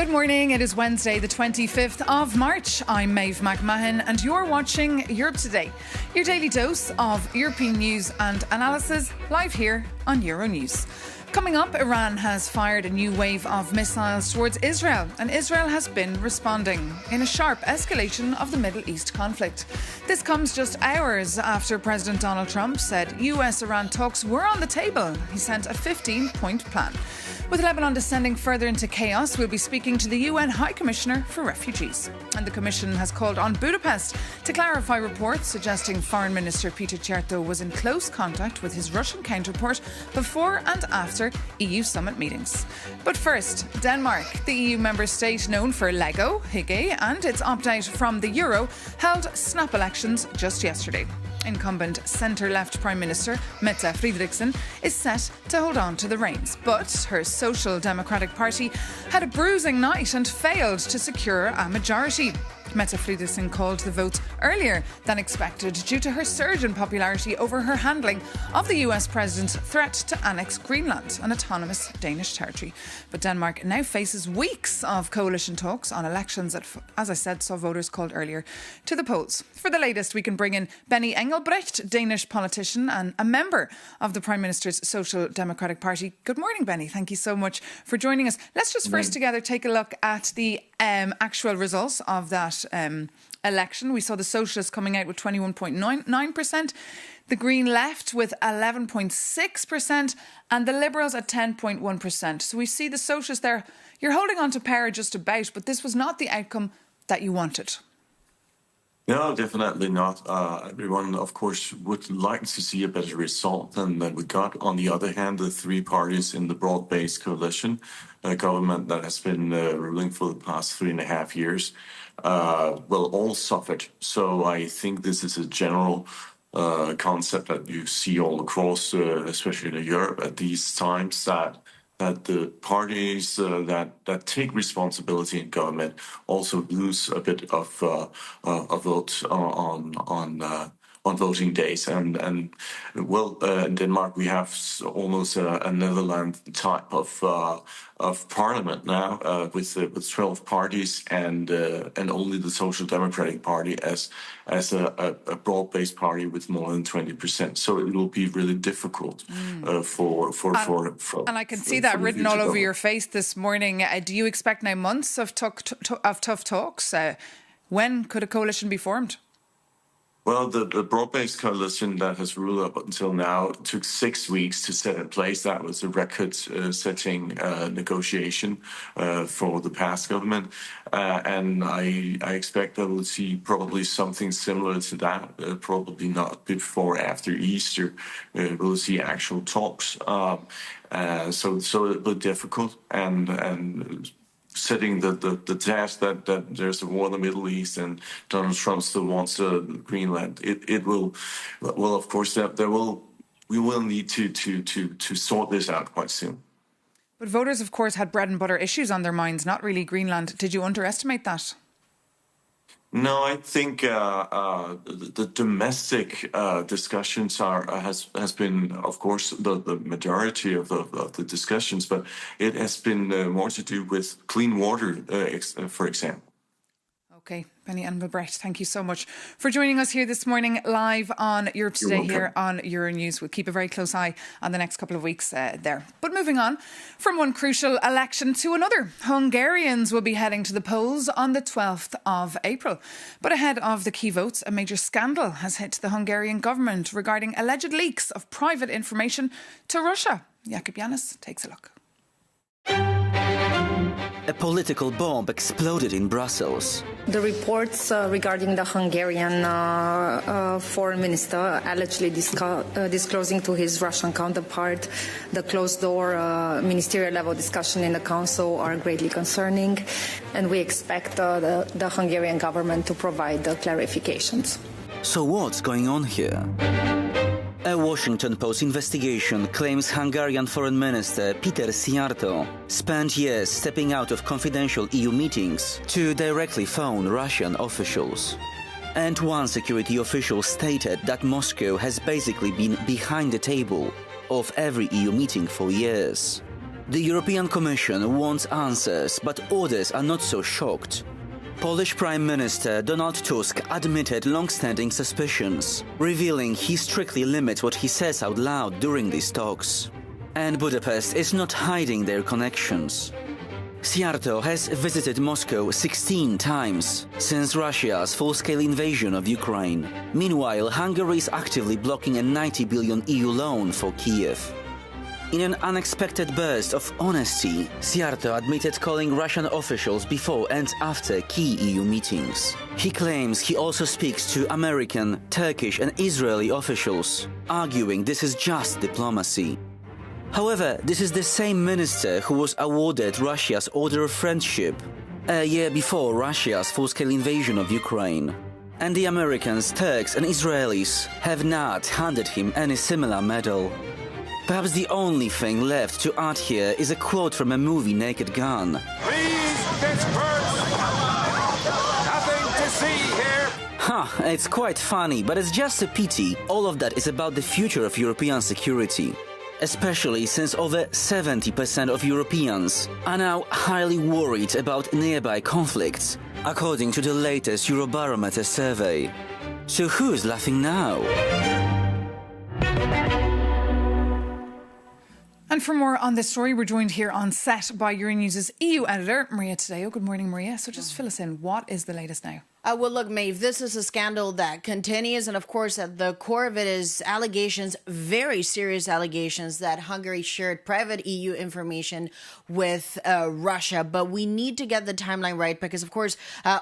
Good morning. It is Wednesday, the 25th of March. I'm Maeve McMahon and you're watching Europe Today, your daily dose of European news and analysis, live here on Euronews. Coming up, Iran has fired a new wave of missiles towards Israel, and Israel has been responding in a sharp escalation of the Middle East conflict. This comes just hours after President Donald Trump said US-Iran talks were on the table. He sent a 15-point plan. With Lebanon descending further into chaos, we'll be speaking to the UN High Commissioner for Refugees. And the Commission has called on Budapest to clarify reports suggesting Foreign Minister Peter Cierto was in close contact with his Russian counterpart before and after EU summit meetings. But first, Denmark, the EU member state known for Lego, Hygge and its opt-out from the euro, held snap elections just yesterday. Incumbent centre-left Prime Minister Mette Frederiksen is set to hold on to the reins, but her Social Democratic Party had a bruising night and failed to secure a majority. Mette Frederiksen called the vote earlier than expected due to her surge in popularity over her handling of the US president's threat to annex Greenland, an autonomous Danish territory. But Denmark now faces weeks of coalition talks on elections that, as I said, saw voters called earlier to the polls. For the latest, we can bring in Benny Engelbrecht, Danish politician and a member of the Prime Minister's Social Democratic Party. Good morning, Benny. Thank you so much for joining us. Let's just first together take a look at the actual results of that election. We saw the Socialists coming out with 21.9%, the Green Left with 11.6% and the Liberals at 10.1%. So we see the Socialists there. You're holding on to power just about, but this was not the outcome that you wanted. No, definitely not. Everyone, of course, would like to see a better result than we got. On the other hand, the three parties in the broad-based coalition government that has been ruling for the past 3.5 years, all suffered. So I think this is a general concept that you see all across, especially in Europe at these times, that the parties that take responsibility in government also lose a bit of votes on voting days. And in Denmark we have almost a Netherlands type of parliament now with 12 parties and only the Social Democratic Party as a broad-based party with more than 20%. So it will be really difficult for and I can see that written all over your face this morning. Do you expect now months of tough talks? When could a coalition be formed? Well, the broad-based coalition that has ruled up until now took 6 weeks to set in place. That was a record-setting negotiation for the past government. And I expect that we'll see probably something similar to that, probably not before after Easter. We'll see actual talks. So it'll be difficult and setting the task that there's a war in the Middle East and Donald Trump still wants Greenland. It will, of course, we will need to sort this out quite soon. But voters, of course, had bread and butter issues on their minds, not really Greenland. Did you underestimate that? No, I think the domestic discussions has been, of course, the majority of the discussions, but it has been more to do with clean water, for example. Okay, Benny Engelbrecht, thank you so much for joining us here this morning live on Europe Today here on Euronews. We'll keep a very close eye on the next couple of weeks there. But moving on from one crucial election to another, Hungarians will be heading to the polls on the 12th of April. But ahead of the key votes, a major scandal has hit the Hungarian government regarding alleged leaks of private information to Russia. Jakub Janis takes a look. A political bomb exploded in Brussels. The reports regarding the Hungarian foreign minister allegedly disclosing to his Russian counterpart the closed-door ministerial-level discussion in the Council are greatly concerning, and we expect the Hungarian government to provide the clarifications. So what's going on here? A Washington Post investigation claims Hungarian Foreign Minister Peter Szijjártó spent years stepping out of confidential EU meetings to directly phone Russian officials. And one security official stated that Moscow has basically been behind the table of every EU meeting for years. The European Commission wants answers, but others are not so shocked. Polish Prime Minister Donald Tusk admitted long-standing suspicions, revealing he strictly limits what he says out loud during these talks. And Budapest is not hiding their connections. Szijjártó has visited Moscow 16 times since Russia's full-scale invasion of Ukraine. Meanwhile, Hungary is actively blocking a 90 billion EU loan for Kiev. In an unexpected burst of honesty, Szijjártó admitted calling Russian officials before and after key EU meetings. He claims he also speaks to American, Turkish and Israeli officials, arguing this is just diplomacy. However, this is the same minister who was awarded Russia's Order of Friendship a year before Russia's full-scale invasion of Ukraine. And the Americans, Turks and Israelis have not handed him any similar medal. Perhaps the only thing left to add here is a quote from a movie, Naked Gun. Please disperse! Nothing to see here! It's quite funny, but it's just a pity. All of that is about the future of European security. Especially since over 70% of Europeans are now highly worried about nearby conflicts, according to the latest Eurobarometer survey. So who's laughing now? And for more on this story, we're joined here on set by Euronews' EU editor, Maria Tadeo. Good morning, Maria. So just fill us in. What is the latest now? Well, look, Maeve, this is a scandal that continues. And of course, at the core of it is allegations, very serious allegations, that Hungary shared private EU information with Russia. But we need to get the timeline right because, of course,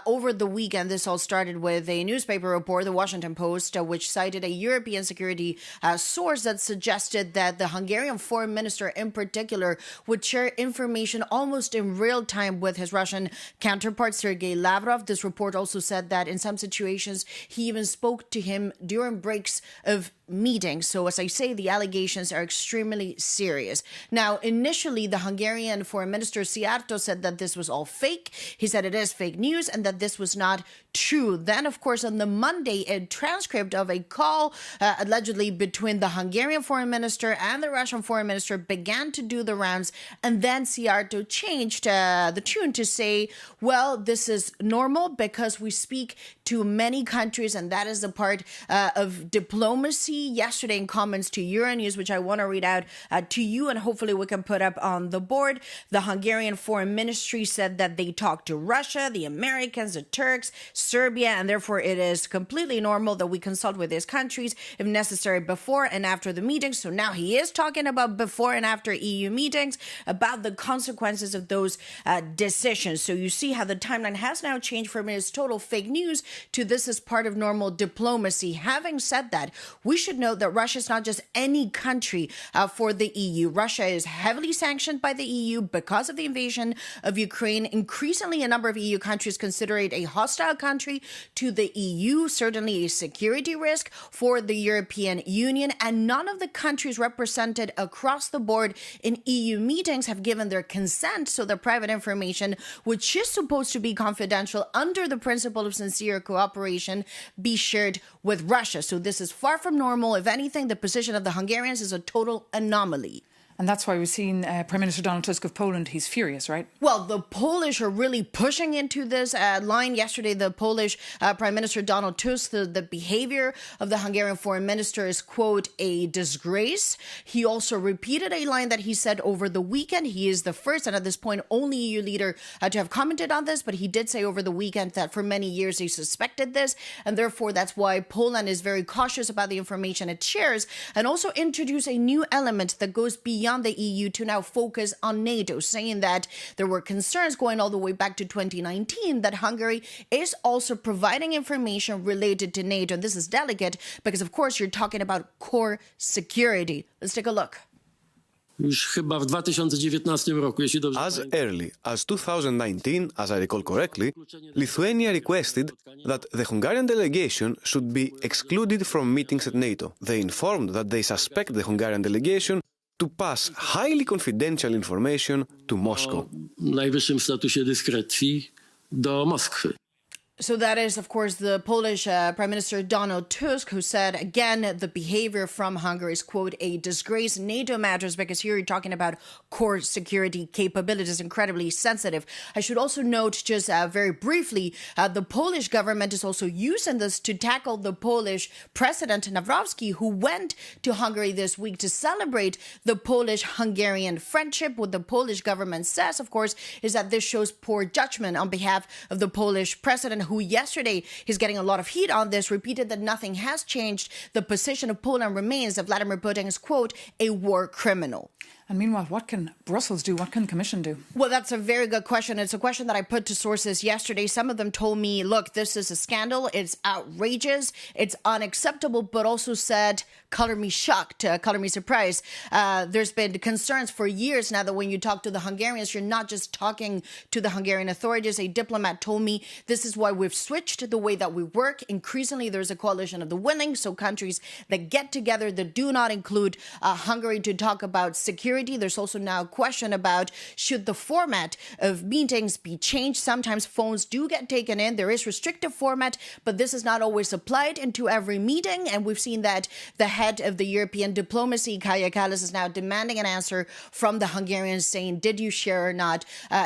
over the weekend, this all started with a newspaper report, the Washington Post, which cited a European security source that suggested that the Hungarian foreign minister in particular would share information almost in real time with his Russian counterpart, Sergei Lavrov. This report also said that in some situations he even spoke to him during breaks of meetings. So as I say, the allegations are extremely serious. Now, initially, the Hungarian foreign minister Szijjártó said that this was all fake. He said it is fake news and that this was not true. Then, of course, on the Monday, a transcript of a call allegedly between the Hungarian foreign minister and the Russian foreign minister began to do the rounds. And then Szijjártó changed the tune to say, well, this is normal because we speak to many countries and that is a part of diplomacy. Yesterday in comments to Euronews, which I want to read out to you and hopefully we can put up on the board, the Hungarian foreign ministry said that they talked to Russia, the Americans, the Turks, Serbia, and therefore it is completely normal that we consult with these countries if necessary before and after the meetings. So now he is talking about before and after EU meetings, about the consequences of those decisions. So you see how the timeline has now changed from his total fake news to this is part of normal diplomacy. Having said that, we should note that Russia is not just any country for the EU. Russia is heavily sanctioned by the EU because of the invasion of Ukraine. Increasingly, a number of EU countries consider it a hostile country to the EU, certainly a security risk for the European Union. And none of the countries represented across the board in EU meetings have given their consent so that private information, which is supposed to be confidential under the principle of sincere cooperation, be shared with Russia. So this is far from normal. If anything, the position of the Hungarians is a total anomaly. And that's why we've seen Prime Minister Donald Tusk of Poland. He's furious, right? Well, the Polish are really pushing into this line. Yesterday, the Polish Prime Minister Donald Tusk, the behavior of the Hungarian foreign minister is, quote, a disgrace. He also repeated a line that he said over the weekend. He is the first and at this point only EU leader to have commented on this. But he did say over the weekend that for many years he suspected this. And therefore, that's why Poland is very cautious about the information it shares and also introduce a new element that goes beyond the EU to now focus on NATO, saying that there were concerns going all the way back to 2019 that Hungary is also providing information related to NATO. And this is delicate because, of course, you're talking about core security. Let's take a look. As early as 2019, as I recall correctly, Lithuania requested that the Hungarian delegation should be excluded from meetings at NATO. They informed that they suspect the Hungarian delegation to pass highly confidential information to Moscow. So that is, of course, the Polish Prime Minister Donald Tusk, who said, again, the behavior from Hungary is, quote, a disgrace. NATO matters, because here you're talking about core security capabilities, incredibly sensitive. I should also note, just very briefly, the Polish government is also using this to tackle the Polish President Nawrocki, who went to Hungary this week to celebrate the Polish-Hungarian friendship. What the Polish government says, of course, is that this shows poor judgment on behalf of the Polish president, who yesterday, he's getting a lot of heat on this, repeated that nothing has changed. The position of Poland remains that Vladimir Putin is, quote, a war criminal. And meanwhile, what can Brussels do? What can the Commission do? Well, that's a very good question. It's a question that I put to sources yesterday. Some of them told me, look, this is a scandal. It's outrageous. It's unacceptable, but also said, color me shocked, color me surprised. There's been concerns for years now that when you talk to the Hungarians, you're not just talking to the Hungarian authorities. A diplomat told me this is why we've switched the way that we work. Increasingly, there's a coalition of the willing, so countries that get together that do not include Hungary to talk about security. There's also now a question about should the format of meetings be changed. Sometimes phones do get taken in. There is restrictive format, but this is not always applied into every meeting. And we've seen that the head of the European diplomacy, Kaja Kallas, is now demanding an answer from the Hungarians saying, did you share or not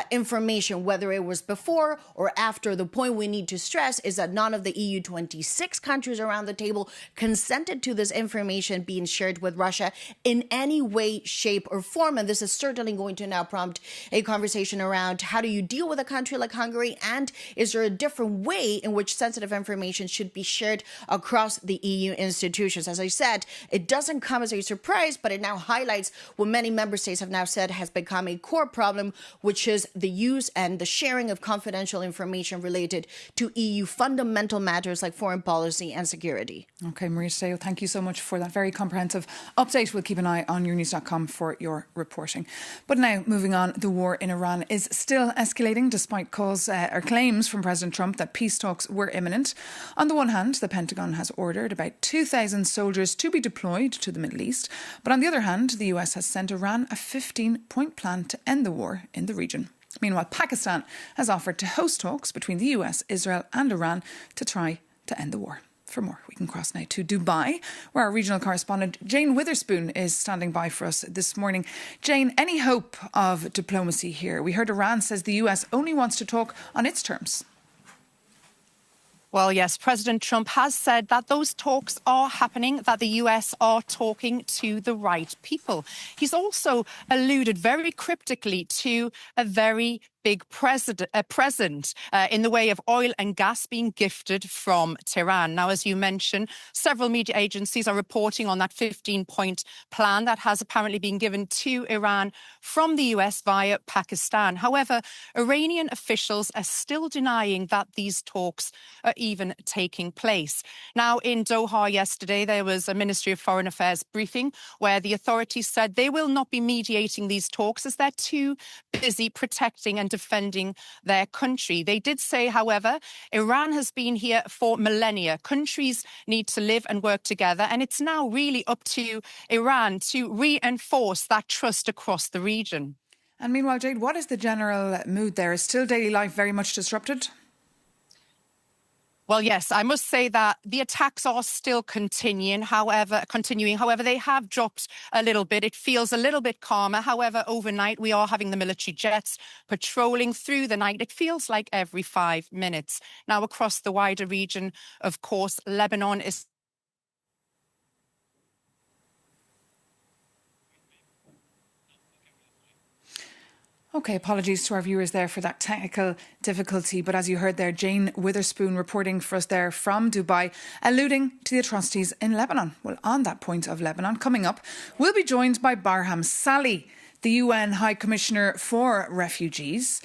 information, whether it was before or after. The point we need to stress is that none of the EU 26 countries around the table consented to this information being shared with Russia in any way, shape, or form. And this is certainly going to now prompt a conversation around how do you deal with a country like Hungary, and is there a different way in which sensitive information should be shared across the EU institutions? As I said, it doesn't come as a surprise, but it now highlights what many member states have now said has become a core problem, which is the use and the sharing of confidential information related to EU fundamental matters like foreign policy and security. OK, Maria Tadeo, thank you so much for that very comprehensive update. We'll keep an eye on Euronews.com for your reporting. But now, moving on, the war in Iran is still escalating despite calls or claims from President Trump that peace talks were imminent. On the one hand, the Pentagon has ordered about 2,000 soldiers to be deployed to the Middle East. But on the other hand, the US has sent Iran a 15-point plan to end the war in the region. Meanwhile, Pakistan has offered to host talks between the US, Israel and Iran to try to end the war. For more, we can cross now to Dubai, where our regional correspondent Jane Witherspoon is standing by for us this morning. Jane, any hope of diplomacy here? We heard Iran says the US only wants to talk on its terms. Well, yes, President Trump has said that those talks are happening, that the US are talking to the right people. He's also alluded very cryptically to a very big present in the way of oil and gas being gifted from Tehran. Now, as you mentioned, several media agencies are reporting on that 15-point plan that has apparently been given to Iran from the US via Pakistan. However, Iranian officials are still denying that these talks are even taking place. Now, in Doha yesterday, there was a Ministry of Foreign Affairs briefing where the authorities said they will not be mediating these talks as they're too busy protecting and defending their country. They did say, however, Iran has been here for millennia. Countries need to live and work together, and it's now really up to Iran to reinforce that trust across the region. And meanwhile, Jade, what is the general mood there? Is still daily life very much disrupted? Well, yes, I must say that the attacks are still continuing. However, they have dropped a little bit. It feels a little bit calmer. However, overnight, we are having the military jets patrolling through the night. It feels like every 5 minutes. Now, across the wider region, of course, Lebanon is OK, apologies to our viewers there for that technical difficulty. But as you heard there, Jane Witherspoon reporting for us there from Dubai, alluding to the atrocities in Lebanon. Well, on that point of Lebanon, coming up, we'll be joined by Barham Salih, the UN High Commissioner for Refugees.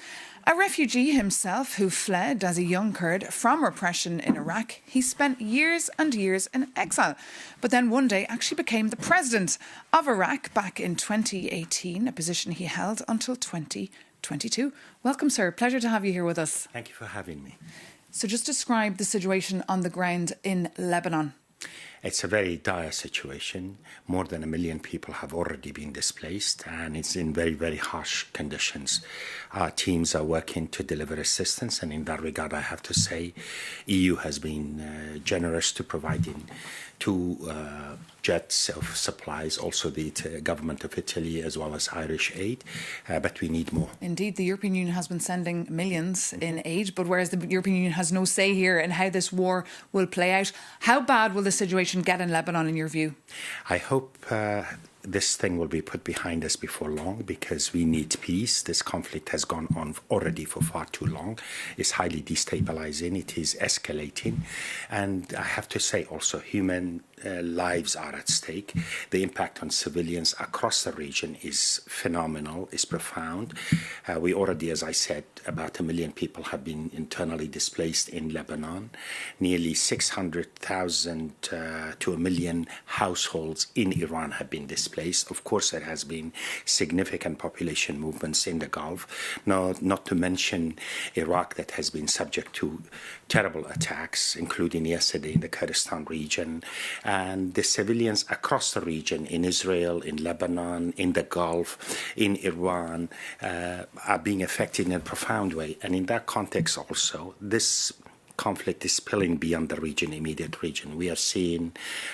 A refugee himself who fled as a young Kurd from repression in Iraq. He spent years and years in exile, but then one day actually became the president of Iraq back in 2018, a position he held until 2022. Welcome, sir. Pleasure to have you here with us. Thank you for having me. So just describe the situation on the ground in Lebanon. It's a very dire situation. More than 1 million people have already been displaced, and it's in very, very harsh conditions. Our teams are working to deliver assistance, and in that regard, I have to say, EU has been generous to providing 2 jets of supplies, also the government of Italy as well as Irish aid, but we need more. Indeed, the European Union has been sending millions in aid, but whereas the European Union has no say here in how this war will play out, how bad will the situation get in Lebanon in your view? I hope this thing will be put behind us before long, because we need peace. This conflict has gone on already for far too long. It's highly destabilizing. It is escalating. And I have to say also, human lives are at stake. The impact on civilians across the region is phenomenal, is profound. We already, as I said, about 1 million people have been internally displaced in Lebanon. Nearly 600,000 to 1 million households in Iran have been displaced. Of course, there has been significant population movements in the Gulf, not to mention Iraq, that has been subject to terrible attacks, including yesterday in the Kurdistan region. And the civilians across the region, in Israel, in Lebanon, in the Gulf, in Iran, are being affected in a profound way. And in that context also, this conflict is spilling beyond the region, immediate region. We are seeing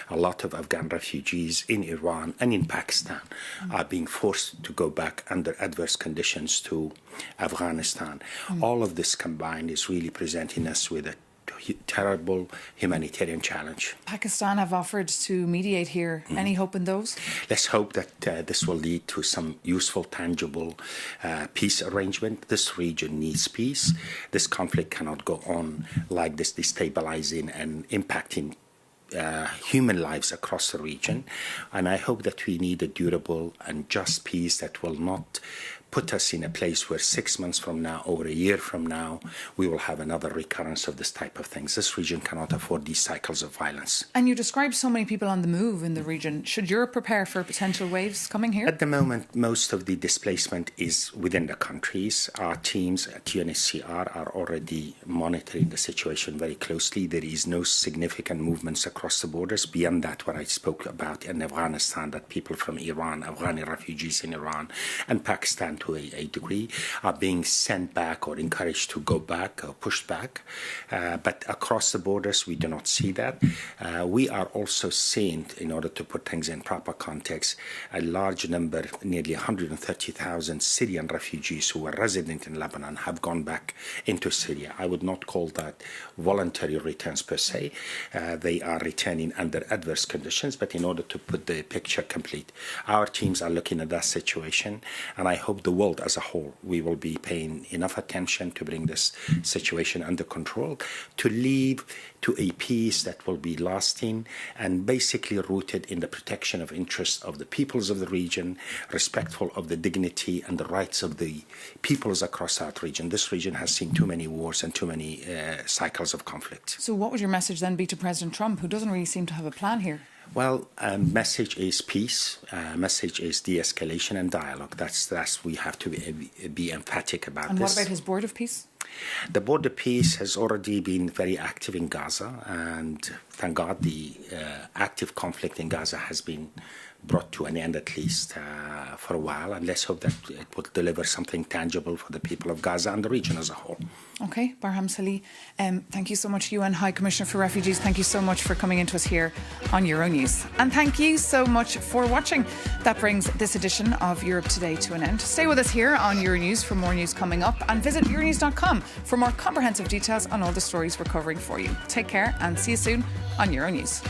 a lot of Afghan refugees in Iran and in Pakistan are being forced to go back under adverse conditions to Afghanistan. All of this combined is really presenting us with a terrible humanitarian challenge. Pakistan have offered to mediate here. Any hope in those? Let's hope that this will lead to some useful, tangible peace arrangement. This region needs peace. This conflict cannot go on like this, destabilizing and impacting human lives across the region. And I hope that we need a durable and just peace that will not put us in a place where 6 months from now or a year from now, we will have another recurrence of this type of things. This region cannot afford these cycles of violence. And you described so many people on the move in the region. Should Europe prepare for potential waves coming here? At the moment, most of the displacement is within the countries. Our teams at UNHCR are already monitoring the situation very closely. There is no significant movements across the borders beyond that what I spoke about in Afghanistan, that people from Iran, Afghani refugees in Iran and Pakistan to a degree are being sent back or encouraged to go back or pushed back. But across the borders, we do not see that. We are also seeing, in order to put things in proper context, a large number, nearly 130,000 Syrian refugees who were resident in Lebanon have gone back into Syria. I would not call that voluntary returns per se. They are returning under adverse conditions, but in order to put the picture complete, our teams are looking at that situation, and I hope the world as a whole, we will be paying enough attention to bring this situation under control, to lead to a peace that will be lasting and basically rooted in the protection of interests of the peoples of the region, respectful of the dignity and the rights of the peoples across that region. This region has seen too many wars and too many cycles of conflict. So what would your message then be to President Trump, who doesn't really seem to have a plan here? Well, message is peace. Message is de-escalation and dialogue. That's we have to be emphatic about. And this. what about his board of peace? The board of peace has already been very active in Gaza, and thank God the active conflict in Gaza has been brought to an end, at least for a while, and let's hope that it will deliver something tangible for the people of Gaza and the region as a whole. Okay, Barham Salih, thank you so much, UN High Commissioner for Refugees. Thank you so much for coming into us here on Euronews. And thank you so much for watching. That brings this edition of Europe Today to an end. Stay with us here on Euronews for more news coming up, and visit euronews.com for more comprehensive details on all the stories we're covering for you. Take care and see you soon on Euronews.